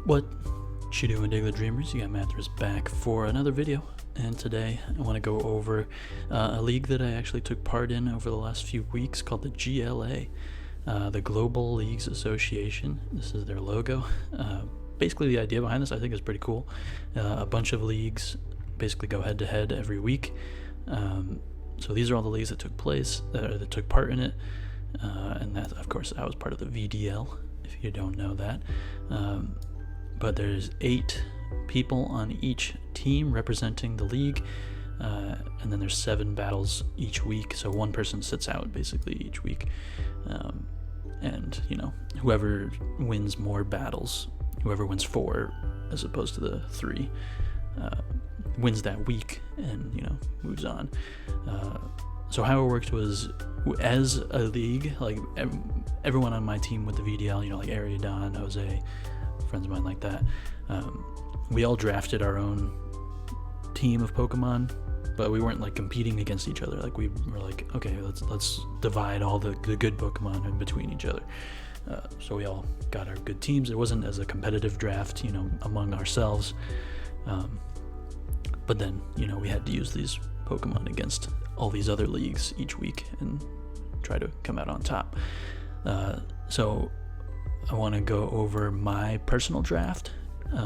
What you doing, Daily Dreamers? You got Mathers back for another video, and today I want to go over a league that I actually took part in over the last few weeks called the GLA, the Global Leagues Association. This is their logo. Basically, the idea behind this I think is pretty cool. A bunch of leagues basically go head-to-head every week. So these are all the leagues that took place, that took part in it, and that, of course, I was part of the VDL, if you don't know that. But there's 8 people on each team representing the league, and then there's 7 battles each week, so one person sits out basically each week, and you know, whoever wins more battles, whoever wins 4 as opposed to the 3, wins that week and, you know, moves on. So how it worked was, as a league, like everyone on my team with the VDL, you know, like Ari, Don, Jose, friends of mine like that, we all drafted our own team of Pokemon, but we weren't like competing against each other. Like we were like, okay, let's divide all the good Pokemon in between each other. So we all got our good teams. It wasn't as a competitive draft, you know, among ourselves, but then, you know, we had to use these Pokemon against all these other leagues each week and try to come out on top. So I want to go over my personal draft,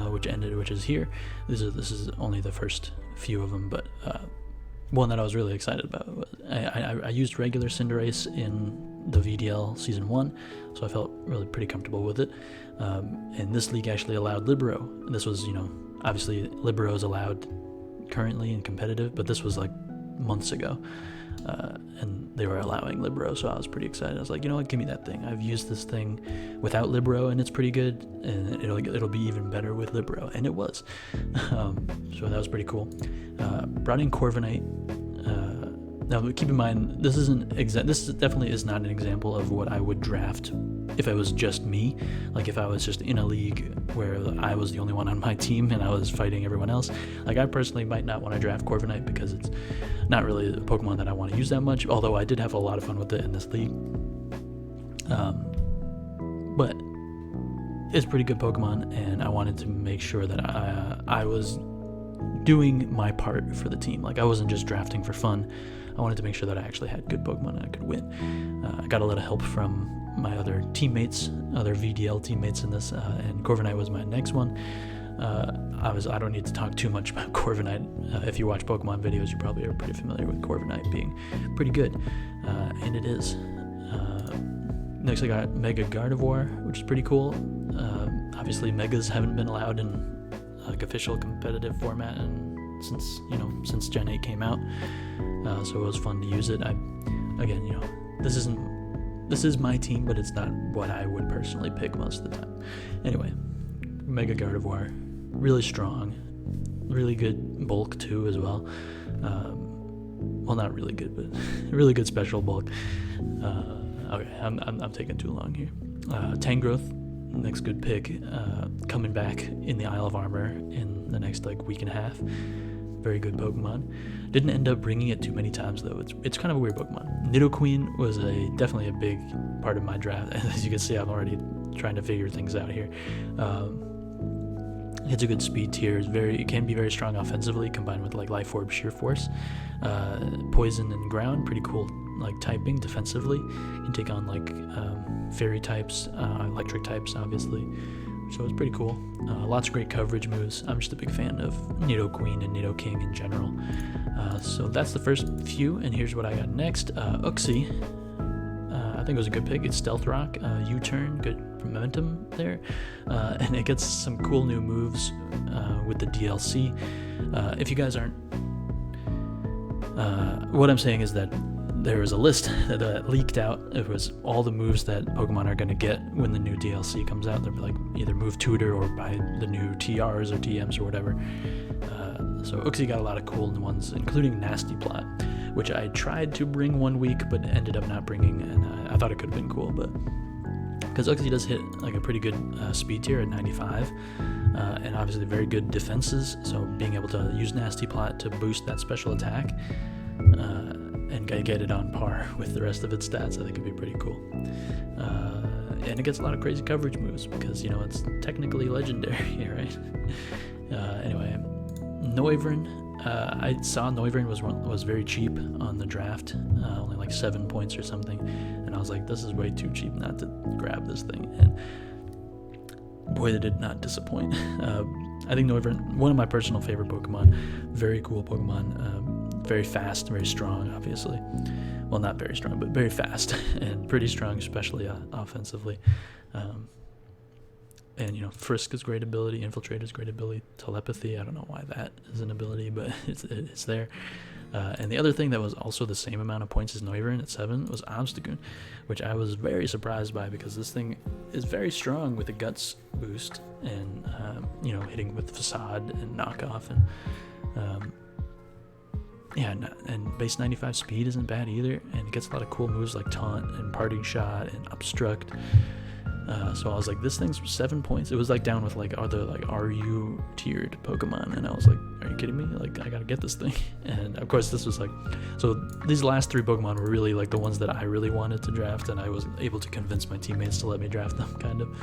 which is here. This is only the first few of them, but one that I was really excited about was I used regular Cinderace in the VDL Season 1, so I felt really pretty comfortable with it. And this league actually allowed Libero. And this was, you know, obviously Libero is allowed currently in competitive, but this was like months ago. And they were allowing Libero, so I was pretty excited. I was like, you know what, give me that thing. I've used this thing without Libero, and it's pretty good, and it'll be even better with Libero, and it was. So that was pretty cool. Brought in Corviknight. Now keep in mind, this definitely is not an example of what I would draft if it was just me. Like if I was just in a league where I was the only one on my team and I was fighting everyone else. Like I personally might not want to draft Corviknight because it's not really a Pokemon that I want to use that much, although I did have a lot of fun with it in this league. But it's a pretty good Pokemon, and I wanted to make sure that I was doing my part for the team. Like I wasn't just drafting for fun. I wanted to make sure that I actually had good Pokemon and I could win. I got a lot of help from my other teammates, other VDL teammates in this, and Corviknight was my next one. I don't need to talk too much about Corviknight. If you watch Pokemon videos, you probably are pretty familiar with Corviknight being pretty good, and it is. Next I got Mega Gardevoir, which is pretty cool. Obviously Megas haven't been allowed in like official competitive format since Gen 8 came out, so it was fun to use it. Again, you know, this is my team, but it's not what I would personally pick most of the time. Anyway, Mega Gardevoir, really strong, really good bulk too as well. Well, not really good, but really good special bulk. Okay, I'm taking too long here. Tangrowth, next good pick, coming back in the Isle of Armor in the next like week and a half. Very good Pokemon. Didn't end up bringing it too many times though. It's kind of a weird Pokemon. Nidoqueen was definitely a big part of my draft. As you can see, I'm already trying to figure things out here. It's a good speed tier. It can be very strong offensively, combined with like Life Orb, Sheer Force, Poison and Ground. Pretty cool, like typing defensively. You can take on like Fairy types, Electric types, obviously. So it's pretty cool. Lots of great coverage moves. I'm just a big fan of Nidoqueen and Nidoking in general. So that's the first few, and here's what I got next. Muxi. I think it was a good pick. It's Stealth Rock, U-turn, good momentum there, and it gets some cool new moves with the DLC. If you guys aren't, what I'm saying is that there was a list that leaked out. It was all the moves that Pokemon are going to get when the new DLC comes out. They'll be like either move tutor or buy the new TRs or TMs or whatever. So Muxi got a lot of cool ones, including Nasty Plot, which I tried to bring one week but ended up not bringing, and I thought it could have been cool, but because Muxi does hit like a pretty good speed tier at 95, and obviously very good defenses, so being able to use Nasty Plot to boost that special attack and get it on par with the rest of its stats, I think it'd be pretty cool. and it gets a lot of crazy coverage moves because, you know, it's technically legendary, right? Anyway, Noivern. I saw Noivern was very cheap on the draft, only like 7 points or something, and I was like, this is way too cheap not to grab this thing, and boy, they did not disappoint. I think Noivern, one of my personal favorite Pokemon, very cool Pokemon, very fast, very strong, obviously. Well, not very strong, but very fast, and pretty strong, especially offensively. And, you know, Frisk is great ability, Infiltrate is great ability, Telepathy, I don't know why that is an ability, but it's there. And the other thing that was also the same amount of points as Noivern at 7 was Obstagoon, which I was very surprised by because this thing is very strong with a Guts boost and, you know, hitting with Facade and Knockoff. And, yeah, and base 95 speed isn't bad either, and it gets a lot of cool moves like Taunt and Parting Shot and Obstruct. So I was like, this thing's 7 points. It was like down with like other like RU tiered Pokemon, and I was like, are you kidding me? Like, I gotta get this thing. And of course this was like, so these last 3 Pokemon were really like the ones that I really wanted to draft, and I was able to convince my teammates to let me draft them, kind of.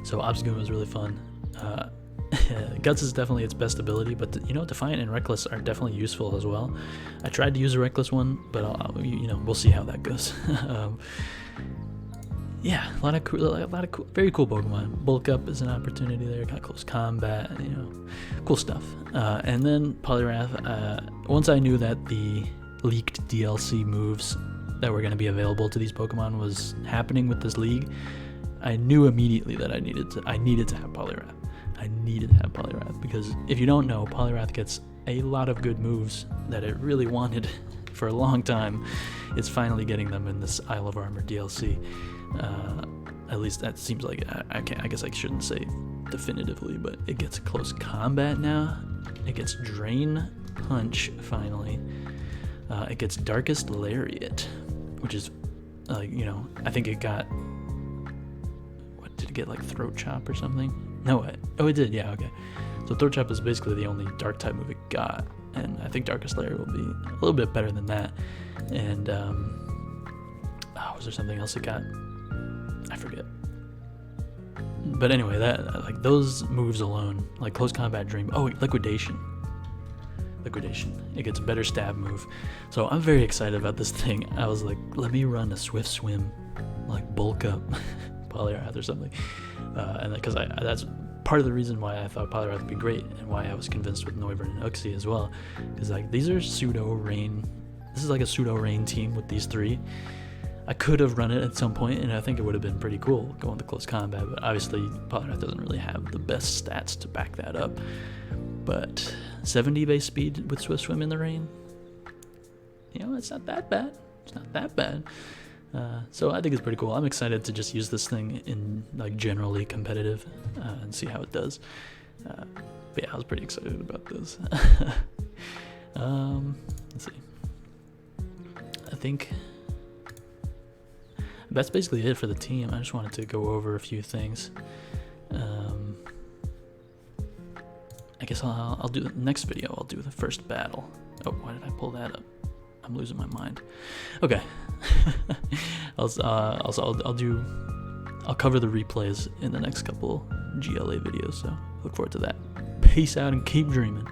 So Obstagoon was really fun. Guts is definitely its best ability, but you know, Defiant and Reckless are definitely useful as well. I tried to use a Reckless one, but you know, we'll see how that goes. Yeah, a lot of cool, very cool Pokemon. Bulk Up is an opportunity there. Got Close Combat, you know, cool stuff. And then Poliwrath. Once I knew that the leaked DLC moves that were going to be available to these Pokemon was happening with this league, I knew immediately that I needed to have Poliwrath. I needed to have Poliwrath because if you don't know, Poliwrath gets a lot of good moves that it really wanted for a long time. It's finally getting them in this Isle of Armor DLC. At least that seems like it. I guess I shouldn't say definitively, but it gets Close Combat now. It gets Drain Punch finally. It gets Darkest Lariat, which is like, you know, I think it got, what did it get, like Throat Chop or something? No, it did, yeah, okay. So Throat Chop is basically the only dark type move it got, and I think Darkest Lariat will be a little bit better than that. And was there something else it got? I forget. But anyway, that like those moves alone, like Close Combat, Dream. Oh, Liquidation. It gets a better stab move. So I'm very excited about this thing. I was like, let me run a Swift Swim, like Bulk Up, Poliwrath or something. And because that's part of the reason why I thought Poliwrath would be great, and why I was convinced with Noivern and Uxie as well. Because like these are pseudo rain. This is like a pseudo rain team with these 3. I could have run it at some point, and I think it would have been pretty cool going to Close Combat, but obviously Poliwrath doesn't really have the best stats to back that up. But 70 base speed with Swift Swim in the rain, you know, it's not that bad. So I think it's pretty cool. I'm excited to just use this thing in like generally competitive and see how it does. But yeah, I was pretty excited about this. Let's see. I think that's basically it for the team. I just wanted to go over a few things. I guess I'll do the next video. I'll do the first battle. Oh, why did I pull that up? I'm losing my mind. Okay. I'll cover the replays in the next couple GLA videos. So look forward to that. Peace out and keep dreaming.